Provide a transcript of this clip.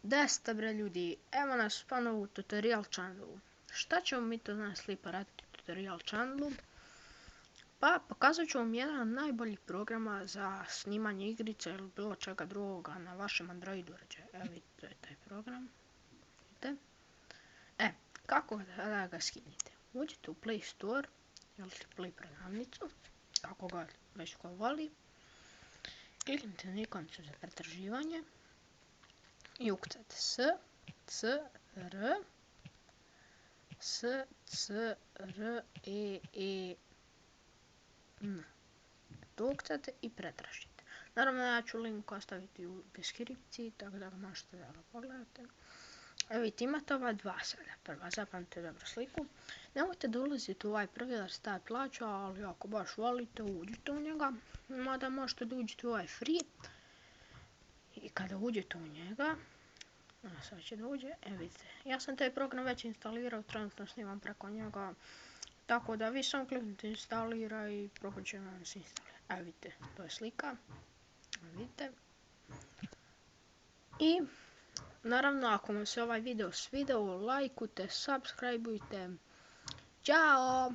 Desta bre ljudi, evo nas ponovo u tutorial channelu. Šta ćemo mi to danas lijepo raditi u tutorial channelu? Pa pokazat ću vam jedan od najboljih programa za snimanje igrice ili bilo čega drugoga na vašem Android uređaju. Evo vidite, to je taj program. Vidite? Kako da ga skinite? Uđite u Play Store ili Play prodavnicu, kako ga već ko voli. Kliknite na ikonicu za pretraživanje i ukucate SCREEN. To ukucate i pretražite. Naravno, ja ću link ostaviti u deskripciji, tako da možete da ga pogledate. Evo vidite, imate ova dva sada. Prva, zapamtite dobro sliku. Nemojte da ulazite u ovaj prvi jer se taj plaća, ali ako baš volite, uđite u njega. Mada možete da uđete u ovaj free. I kada uđete u njega, sad će da uđe, vidite, ja sam taj program već instalirao, trenutno snimam preko njega, tako da vi samo kliknite instalira i program će vam se instalira. Evo vidite, to je slika, vidite. I naravno, ako vam se ovaj video svidao, lajkujte, subscribeujte, ćao!